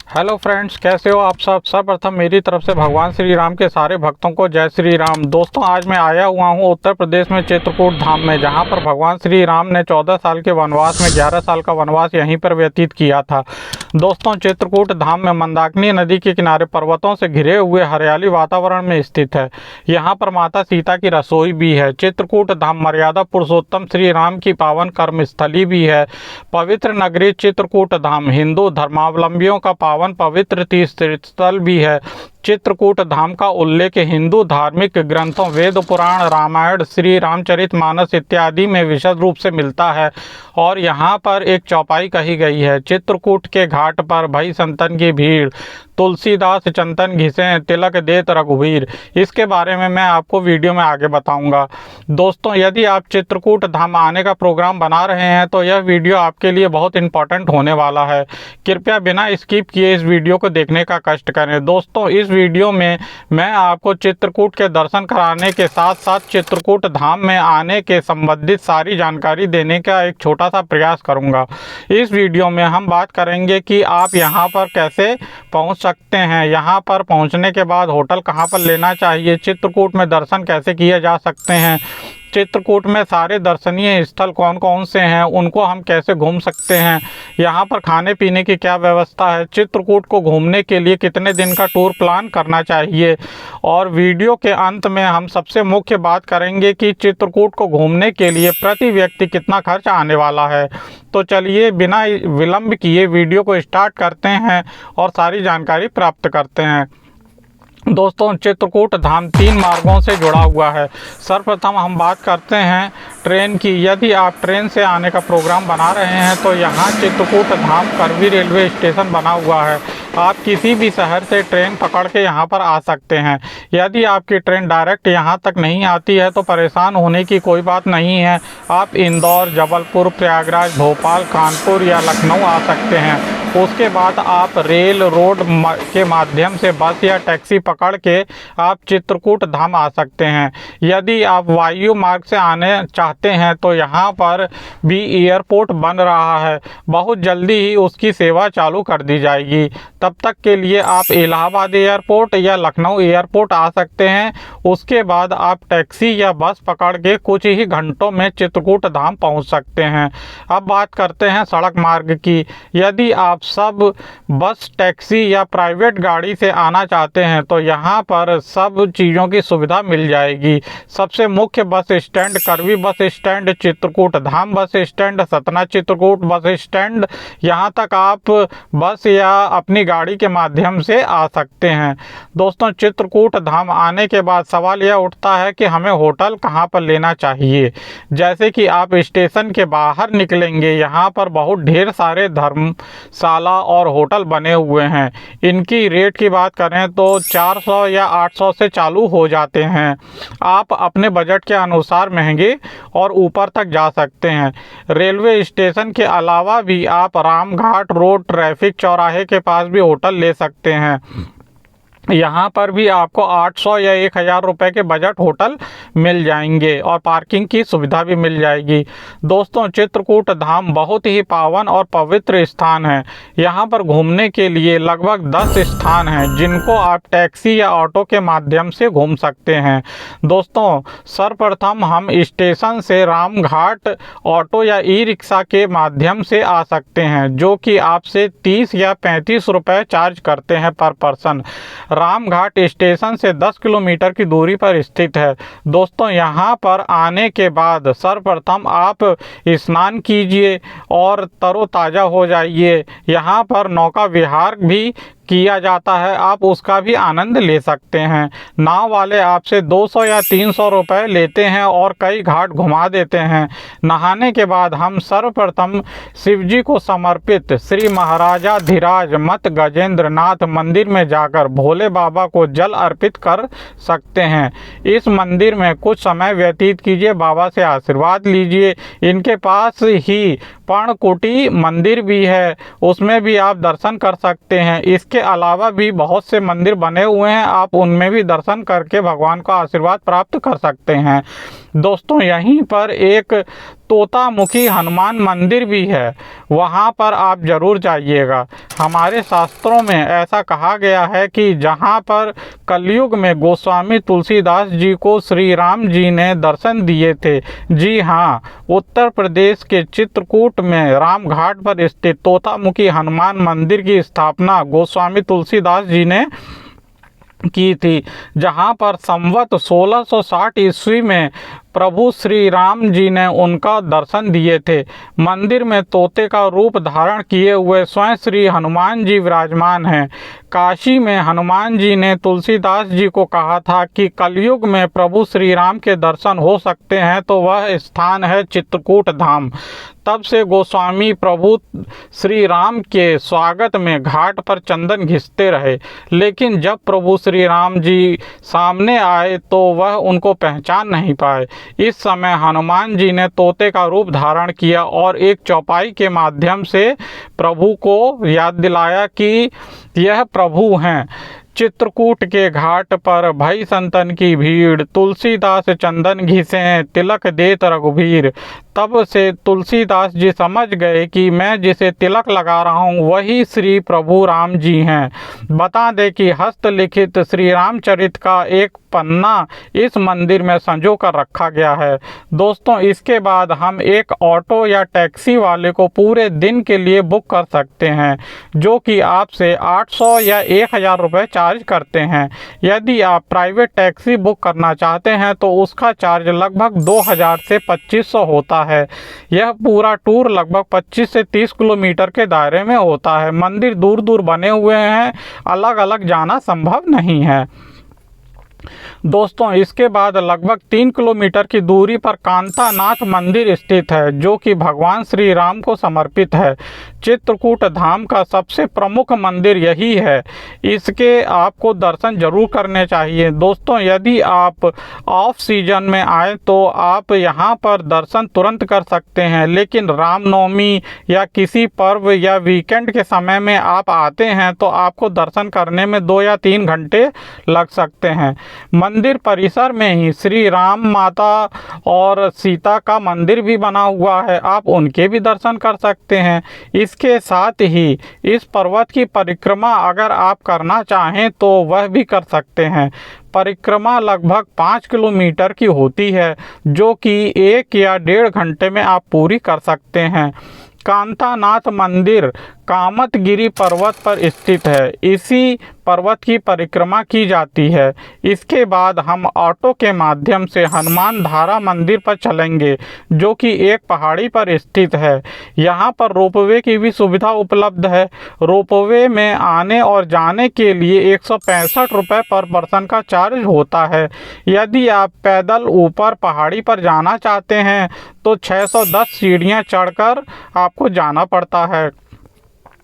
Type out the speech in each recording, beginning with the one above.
Hello friends, कैसे हो आप सब। सर्वप्रथम मेरी तरफ से भगवान श्री राम के सारे भक्तों को जय श्री राम। दोस्तों, आज मैं आया हुआ हूँ उत्तर प्रदेश में चित्रकूट धाम में, जहाँ पर भगवान श्री राम ने 14 साल के वनवास में 11 साल का वनवास यहीं पर व्यतीत किया था। दोस्तों, चित्रकूट धाम में मंदाकिनी नदी के किनारे पर्वतों से घिरे हुए हरियाली वातावरण में स्थित है। यहाँ पर माता सीता की रसोई भी है। चित्रकूट धाम मर्यादा पुरुषोत्तम श्री राम की पावन कर्मस्थली भी है। पवित्र नगरी चित्रकूट धाम हिंदू धर्मावलंबियों का पावन पवित्र तीर्थ स्थल भी है। चित्रकूट धाम का उल्लेख हिंदू धार्मिक ग्रंथों वेद पुराण रामायण श्री रामचरितमानस इत्यादि में विशद रूप से मिलता है। और यहाँ पर एक चौपाई कही गई है, चित्रकूट के घाट पर भई संतन की भीड़, तुलसीदास चंदन घिसे तिलक देत रघुवीर। इसके बारे में मैं आपको वीडियो में आगे बताऊंगा। दोस्तों, यदि आप चित्रकूट धाम आने का प्रोग्राम बना रहे हैं तो यह वीडियो आपके लिए बहुत इंपॉर्टेंट होने वाला है। कृपया बिना स्किप किए इस वीडियो को देखने का कष्ट करें। दोस्तों, इस वीडियो में मैं आपको चित्रकूट के दर्शन कराने के साथ साथ चित्रकूट धाम में आने के संबंधित सारी जानकारी देने का एक छोटा सा प्रयास करूंगा। इस वीडियो में हम बात करेंगे कि आप यहां पर कैसे पहुंच सकते हैं, यहां पर पहुंचने के बाद होटल कहां पर लेना चाहिए, चित्रकूट में दर्शन कैसे किए जा सकते हैं, चित्रकूट में सारे दर्शनीय स्थल कौन कौन से हैं, उनको हम कैसे घूम सकते हैं, यहाँ पर खाने पीने की क्या व्यवस्था है, चित्रकूट को घूमने के लिए कितने दिन का टूर प्लान करना चाहिए। और वीडियो के अंत में हम सबसे मुख्य बात करेंगे कि चित्रकूट को घूमने के लिए प्रति व्यक्ति कितना खर्च आने वाला है। तो चलिए बिना विलंब किए वीडियो को स्टार्ट करते हैं और सारी जानकारी प्राप्त करते हैं। दोस्तों, चित्रकूट धाम 3 मार्गों से जुड़ा हुआ है। सर्वप्रथम हम बात करते हैं ट्रेन की। यदि आप ट्रेन से आने का प्रोग्राम बना रहे हैं तो यहाँ चित्रकूट धाम करवी रेलवे स्टेशन बना हुआ है। आप किसी भी शहर से ट्रेन पकड़ के यहाँ पर आ सकते हैं। यदि आपकी ट्रेन डायरेक्ट यहाँ तक नहीं आती है तो परेशान होने की कोई बात नहीं है। आप इंदौर, जबलपुर, प्रयागराज, भोपाल, कानपुर या लखनऊ आ सकते हैं। उसके बाद आप रेल रोड के माध्यम से बस या टैक्सी पकड़ के आप चित्रकूट धाम आ सकते हैं। यदि आप वायु मार्ग से आने चाहते हैं तो यहाँ पर भी एयरपोर्ट बन रहा है, बहुत जल्दी ही उसकी सेवा चालू कर दी जाएगी। तब तक के लिए आप इलाहाबाद एयरपोर्ट या लखनऊ एयरपोर्ट आ सकते हैं। उसके बाद आप टैक्सी या बस पकड़ के कुछ ही घंटों में चित्रकूट धाम पहुँच सकते हैं। अब बात करते हैं सड़क मार्ग की। यदि आप सब बस, टैक्सी या प्राइवेट गाड़ी से आना चाहते हैं तो यहाँ पर सब चीज़ों की सुविधा मिल जाएगी। सबसे मुख्य बस स्टैंड करवी बस स्टैंड, चित्रकूट धाम bus stand, Satna Chitrakoot bus stand, यहाँ तक आप बस या अपनी गाड़ी के माध्यम से आ सकते हैं। दोस्तों, चित्रकूट धाम आने के बाद सवाल यह उठता है कि हमें होटल कहाँ पर लेना चाहिए। जैसे कि आप स्टेशन के बाहर निकलेंगे, यहाँ पर बहुत ढेर सारे धर्मशाला और होटल बने हुए हैं। इनकी रेट की बात करें तो 400 या 800 से चालू हो जाते हैं। आप अपने बजट के अनुसार महंगे और ऊपर तक जा सकते हैं। रेलवे स्टेशन के अलावा भी आप रामघाट रोड ट्रैफिक चौराहे के पास भी होटल ले सकते हैं। यहाँ पर भी आपको 800 या 1000 रुपये के बजट होटल मिल जाएंगे और पार्किंग की सुविधा भी मिल जाएगी। दोस्तों, चित्रकूट धाम बहुत ही पावन और पवित्र स्थान है। यहाँ पर घूमने के लिए लगभग 10 स्थान हैं जिनको आप टैक्सी या ऑटो के माध्यम से घूम सकते हैं। दोस्तों, सर्वप्रथम हम स्टेशन से रामघाट ऑटो या ई रिक्शा के माध्यम से आ सकते हैं, जो कि आपसे 30 या 35 रुपये चार्ज करते हैं पर पर्सन। रामघाट स्टेशन से 10 किलोमीटर की दूरी पर स्थित है। दोस्तों, यहाँ पर आने के बाद सर्वप्रथम आप स्नान कीजिए और तरोताज़ा हो जाइए। यहाँ पर नौका विहार भी किया जाता है, आप उसका भी आनंद ले सकते हैं। नाव वाले आपसे 200 या 300 रुपये लेते हैं और कई घाट घुमा देते हैं। नहाने के बाद हम सर्वप्रथम शिवजी को समर्पित श्री महाराजाधिराज मत गजेंद्र नाथ मंदिर में जाकर भोले बाबा को जल अर्पित कर सकते हैं। इस मंदिर में कुछ समय व्यतीत कीजिए, बाबा से आशीर्वाद लीजिए। इनके पास ही पर्णकुटी मंदिर भी है, उसमें भी आप दर्शन कर सकते हैं। इसके अलावा भी बहुत से मंदिर बने हुए हैं, आप उनमें भी दर्शन करके भगवान का आशीर्वाद प्राप्त कर सकते हैं। दोस्तों यहीं पर एक तोतामुखी हनुमान मंदिर भी है, वहाँ पर आप ज़रूर जाइएगा। हमारे शास्त्रों में ऐसा कहा गया है कि जहाँ पर कलयुग में गोस्वामी तुलसीदास जी को श्री राम जी ने दर्शन दिए थे, जी हाँ, उत्तर प्रदेश के चित्रकूट में रामघाट पर स्थित तोतामुखी हनुमान मंदिर की स्थापना गोस्वामी तुलसीदास जी ने की थी, जहां पर संवत 1660 ईस्वी में प्रभु श्री राम जी ने उनका दर्शन दिए थे। मंदिर में तोते का रूप धारण किए हुए स्वयं श्री हनुमान जी विराजमान हैं। काशी में हनुमान जी ने तुलसीदास जी को कहा था कि कलयुग में प्रभु श्री राम के दर्शन हो सकते हैं तो वह स्थान है चित्रकूट धाम। तब से गोस्वामी प्रभु श्री राम के स्वागत में घाट पर चंदन घिसते रहे, लेकिन जब प्रभु श्री राम जी सामने आए तो वह उनको पहचान नहीं पाए। इस समय हनुमान जी ने तोते का रूप धारण किया और एक चौपाई के माध्यम से प्रभु को याद दिलाया कि यह प्रभु हैं। चित्रकूट के घाट पर भई संतन की भीड़, तुलसीदास चंदन घिसे तिलक देत रघुबीर। तब से तुलसीदास जी समझ गए कि मैं जिसे तिलक लगा रहा हूँ वही श्री प्रभु राम जी हैं। बता दें कि हस्तलिखित श्री रामचरित का एक पन्ना इस मंदिर में संजो कर रखा गया है। दोस्तों इसके बाद हम एक ऑटो या टैक्सी वाले को पूरे दिन के लिए बुक कर सकते हैं, जो कि आपसे 800 या 1000 रुपये चार्ज करते हैं। यदि आप प्राइवेट टैक्सी बुक करना चाहते हैं तो उसका चार्ज लगभग 2000 से 2500 होता है। यह पूरा टूर लगभग 25 से 30 किलोमीटर के दायरे में होता है। मंदिर दूर दूर बने हुए हैं, अलग अलग जाना संभव नहीं है। दोस्तों इसके बाद लगभग 3 किलोमीटर की दूरी पर कांतानाथ मंदिर स्थित है, जो कि भगवान श्री राम को समर्पित है। चित्रकूट धाम का सबसे प्रमुख मंदिर यही है। इसके आपको दर्शन जरूर करने चाहिए। दोस्तों यदि आप ऑफ सीजन में आए तो आप यहां पर दर्शन तुरंत कर सकते हैं, लेकिन रामनवमी या किसी पर्व या वीकेंड के समय में आप आते हैं तो आपको दर्शन करने में 2 या 3 घंटे लग सकते हैं। मंदिर परिसर में ही श्री राम माता और सीता का मंदिर भी बना हुआ है, आप उनके भी दर्शन कर सकते हैं। इसके साथ ही इस पर्वत की परिक्रमा अगर आप करना चाहें तो वह भी कर सकते हैं। परिक्रमा लगभग 5 किलोमीटर की होती है, जो कि 1 या 1.5 घंटे में आप पूरी कर सकते हैं। कांतानाथ मंदिर कामतगिरी पर्वत पर स्थित है। इसी पर्वत की परिक्रमा की जाती है। इसके बाद हम ऑटो के माध्यम से हनुमान धारा मंदिर पर चलेंगे, जो कि एक पहाड़ी पर स्थित है। यहाँ पर रोपवे की भी सुविधा उपलब्ध है। रोपवे में आने और जाने के लिए 165 रुपये पर पर्सन का चार्ज होता है। यदि आप पैदल ऊपर पहाड़ी पर जाना चाहते हैं तो 610 सीढ़ियाँ चढ़कर आपको जाना पड़ता है।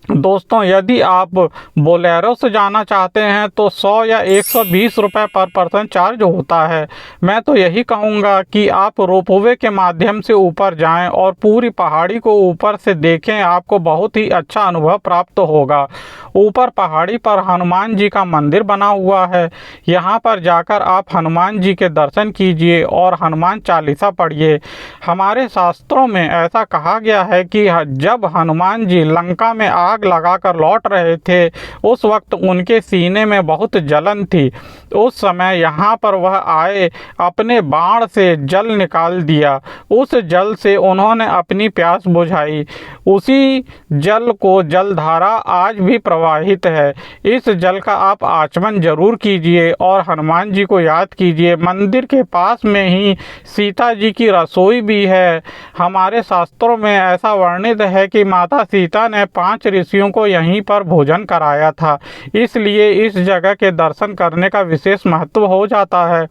दोस्तों यदि आप बोलेरो से जाना चाहते हैं तो 100 या 120 रुपये पर पर्सन चार्ज होता है। मैं तो यही कहूँगा कि आप रोपवे के माध्यम से ऊपर जाएं और पूरी पहाड़ी को ऊपर से देखें, आपको बहुत ही अच्छा अनुभव प्राप्त होगा। ऊपर पहाड़ी पर हनुमान जी का मंदिर बना हुआ है। यहाँ पर जाकर आप हनुमान जी के दर्शन कीजिए और हनुमान चालीसा पढ़िए। हमारे शास्त्रों में ऐसा कहा गया है कि जब हनुमान जी लंका में आग लगाकर लौट रहे थे, उस वक्त उनके सीने में बहुत जलन थी। उस समय यहाँ पर वह आए, अपने बाण से जल निकाल दिया। उस जल से उन्होंने अपनी प्यास बुझाई। उसी जल को जलधारा आज भी प्रवाहित है। इस जल का आप आचमन जरूर कीजिए और हनुमान जी को याद कीजिए। मंदिर के पास में ही सीता जी की रसोई भी है। हमारे शास्त्रों में ऐसा वर्णित है कि माता सीता ने 5 ऋषियों को यहीं पर भोजन कराया था, इसलिए इस जगह के दर्शन करने का विशेष महत्व हो जाता है।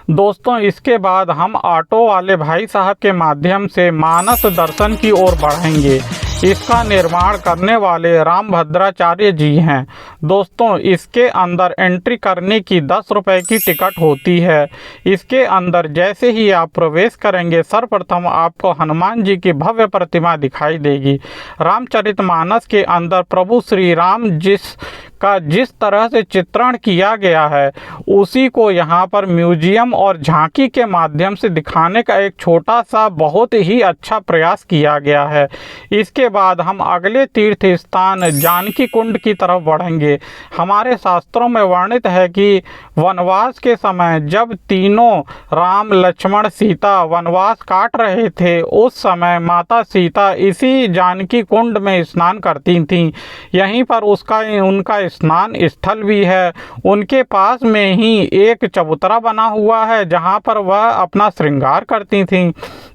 दोस्तों इसके बाद हम ऑटो वाले भाई साहब के माध्यम से मानस दर्शन की ओर बढ़ेंगे। इसका निर्माण करने वाले रामभद्राचार्य जी हैं। दोस्तों इसके अंदर एंट्री करने की 10 रुपये की टिकट होती है। इसके अंदर जैसे ही आप प्रवेश करेंगे, सर्वप्रथम आपको हनुमान जी की भव्य प्रतिमा दिखाई देगी। रामचरितमानस के अंदर प्रभु श्री राम जिस का जिस तरह से चित्रण किया गया है उसी को यहाँ पर म्यूजियम और झांकी के माध्यम से दिखाने का एक छोटा सा बहुत ही अच्छा प्रयास किया गया है। इसके बाद हम अगले तीर्थ स्थान जानकी कुंड की तरफ बढ़ेंगे। हमारे शास्त्रों में वर्णित है कि वनवास के समय जब तीनों राम लक्ष्मण सीता वनवास काट रहे थे उस समय माता सीता इसी जानकी कुंड में स्नान करती थीं। यहीं पर उनका स्नान स्थल भी है। उनके पास में ही एक चबूतरा बना हुआ है जहां पर वह अपना श्रृंगार करती थीं।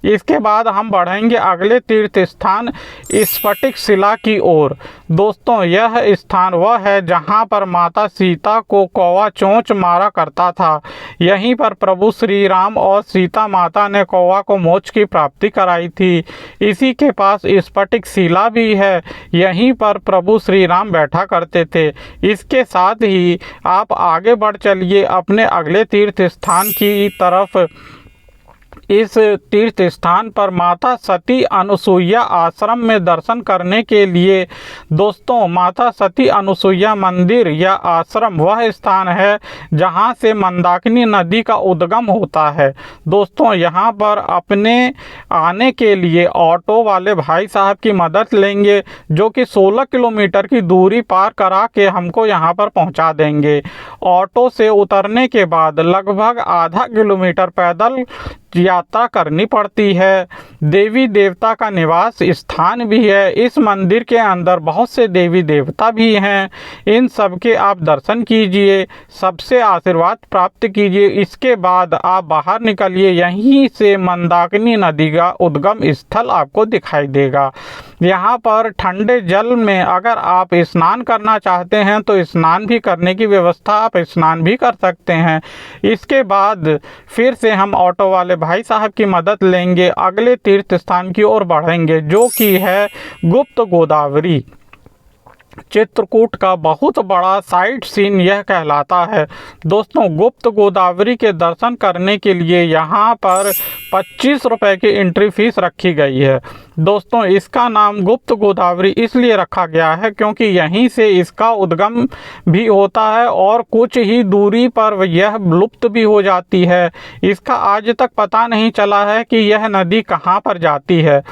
इसके बाद हम बढ़ेंगे अगले तीर्थ स्थान स्फटिक शिला की ओर। दोस्तों यह स्थान वह है जहां पर माता सीता को कौवा चोंच मारा करता था। यहीं पर प्रभु श्री राम और सीता माता ने कौवा को मोक्ष की प्राप्ति कराई थी। इसी के पास स्फटिक शिला भी है। यहीं पर प्रभु श्री राम बैठा करते थे। इसके साथ ही आप आगे बढ़ चलिए अपने अगले तीर्थ स्थान की तरफ। इस तीर्थ स्थान पर माता सती अनुसुईया आश्रम में दर्शन करने के लिए दोस्तों माता सती अनुसुईया मंदिर या आश्रम वह स्थान है जहां से मंदाकिनी नदी का उद्गम होता है। दोस्तों यहां पर अपने आने के लिए ऑटो वाले भाई साहब की मदद लेंगे जो कि 16 किलोमीटर की दूरी पार करा के हमको यहां पर पहुंचा देंगे। ऑटो से उतरने के बाद लगभग आधा किलोमीटर पैदल यात्रा करनी पड़ती है। देवी देवता का निवास स्थान भी है। इस मंदिर के अंदर बहुत से देवी देवता भी हैं। इन सब के आप दर्शन कीजिए, सबसे आशीर्वाद प्राप्त कीजिए। इसके बाद आप बाहर निकलिए। यहीं से मंदाकिनी नदी का उद्गम स्थल आपको दिखाई देगा। यहाँ पर ठंडे जल में अगर आप स्नान करना चाहते हैं तो स्नान भी करने की व्यवस्था, आप स्नान भी कर सकते हैं। इसके बाद फिर से हम ऑटो वाले भाई साहब की मदद लेंगे, अगले तीर्थ स्थान की ओर बढ़ेंगे जो कि है गुप्त गोदावरी। चित्रकूट का बहुत बड़ा साइट सीन यह कहलाता है। दोस्तों गुप्त गोदावरी के दर्शन करने के लिए यहाँ पर 25 रुपये की एंट्री फीस रखी गई है। दोस्तों इसका नाम गुप्त गोदावरी इसलिए रखा गया है क्योंकि यहीं से इसका उद्गम भी होता है और कुछ ही दूरी पर यह लुप्त भी हो जाती है। इसका आज तक पता नहीं चला है कि यह नदी कहाँ पर जाती है।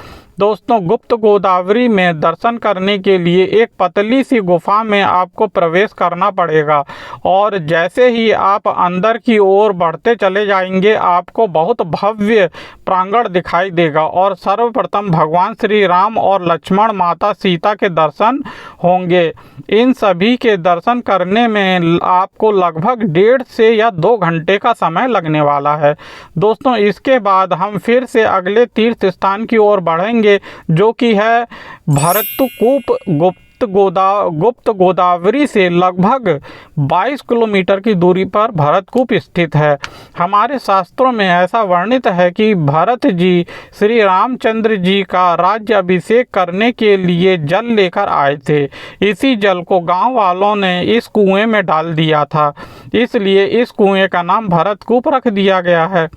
दोस्तों गुप्त गोदावरी में दर्शन करने के लिए एक पतली सी गुफा में आपको प्रवेश करना पड़ेगा और जैसे ही आप अंदर की ओर बढ़ते चले जाएंगे आपको बहुत भव्य प्रांगण दिखाई देगा और सर्वप्रथम भगवान श्री राम और लक्ष्मण माता सीता के दर्शन होंगे। इन सभी के दर्शन करने में आपको लगभग 1.5 से या 2 घंटे का समय लगने वाला है। दोस्तों इसके बाद हम फिर से अगले तीर्थ स्थान की ओर बढ़ेंगे जो कि है भरतकूप। गुप्त गोदावरी से लगभग 22 किलोमीटर की दूरी पर भरतकूप स्थित है। हमारे शास्त्रों में ऐसा वर्णित है कि भरत जी श्री रामचंद्र जी का राज्य अभिषेक करने के लिए जल लेकर आए थे। इसी जल को गांव वालों ने इस कुएं में डाल दिया था, इसलिए इस कुएं का नाम भरतकूप रख दिया गया है।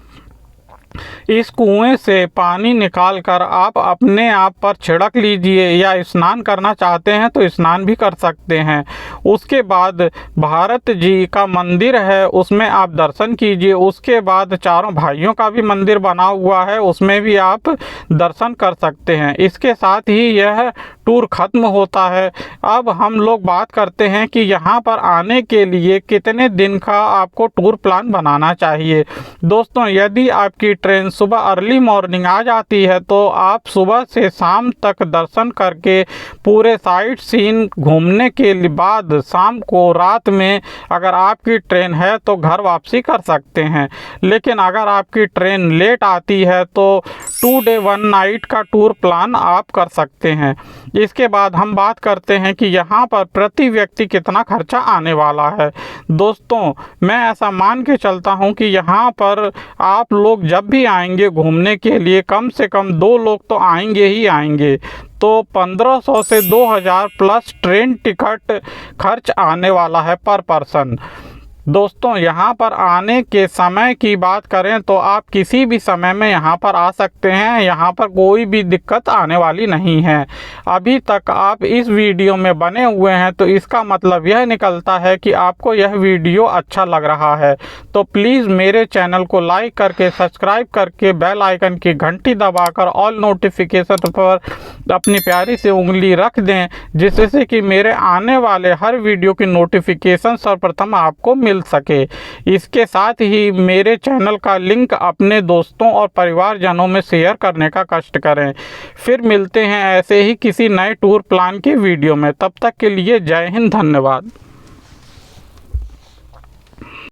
इस कुएं से पानी निकालकर आप अपने आप पर छिड़क लीजिए या स्नान करना चाहते हैं तो स्नान भी कर सकते हैं। उसके बाद भारत जी का मंदिर है उसमें आप दर्शन कीजिए। उसके बाद चारों भाइयों का भी मंदिर बना हुआ है उसमें भी आप दर्शन कर सकते हैं। इसके साथ ही यह टूर ख़त्म होता है। अब हम लोग बात करते हैं कि यहाँ पर आने के लिए कितने दिन का आपको टूर प्लान बनाना चाहिए। दोस्तों यदि आपकी ट्रेन सुबह अर्ली मॉर्निंग आ जाती है तो आप सुबह से शाम तक दर्शन करके पूरे साइट सीन घूमने के बाद शाम को रात में अगर आपकी ट्रेन है तो घर वापसी कर सकते हैं। लेकिन अगर आपकी ट्रेन लेट आती है तो 2 डे 1 नाइट का टूर प्लान आप कर सकते हैं। इसके बाद हम बात करते हैं कि यहाँ पर प्रति व्यक्ति कितना खर्चा आने वाला है। दोस्तों मैं ऐसा मान के चलता हूँ कि यहाँ पर आप लोग जब भी आएंगे घूमने के लिए कम से कम 2 लोग तो आएंगे ही आएंगे, तो 1500 से 2000 प्लस ट्रेन टिकट खर्च आने वाला है पर पर्सन। दोस्तों यहाँ पर आने के समय की बात करें तो आप किसी भी समय में यहाँ पर आ सकते हैं। यहाँ पर कोई भी दिक्कत आने वाली नहीं है। अभी तक आप इस वीडियो में बने हुए हैं तो इसका मतलब यह निकलता है कि आपको यह वीडियो अच्छा लग रहा है। तो प्लीज़ मेरे चैनल को लाइक करके, सब्सक्राइब करके, बेल आइकन की घंटी दबाकर ऑल नोटिफिकेशन पर अपनी प्यारी सी उंगली रख दें, जिससे कि मेरे आने वाले हर वीडियो की नोटिफिकेशन सर्वप्रथम आपको मिल सके। इसके साथ ही मेरे चैनल का लिंक अपने दोस्तों और परिवारजनों में शेयर करने का कष्ट करें। फिर मिलते हैं ऐसे ही किसी नए टूर प्लान की वीडियो में। तब तक के लिए जय हिंद, धन्यवाद।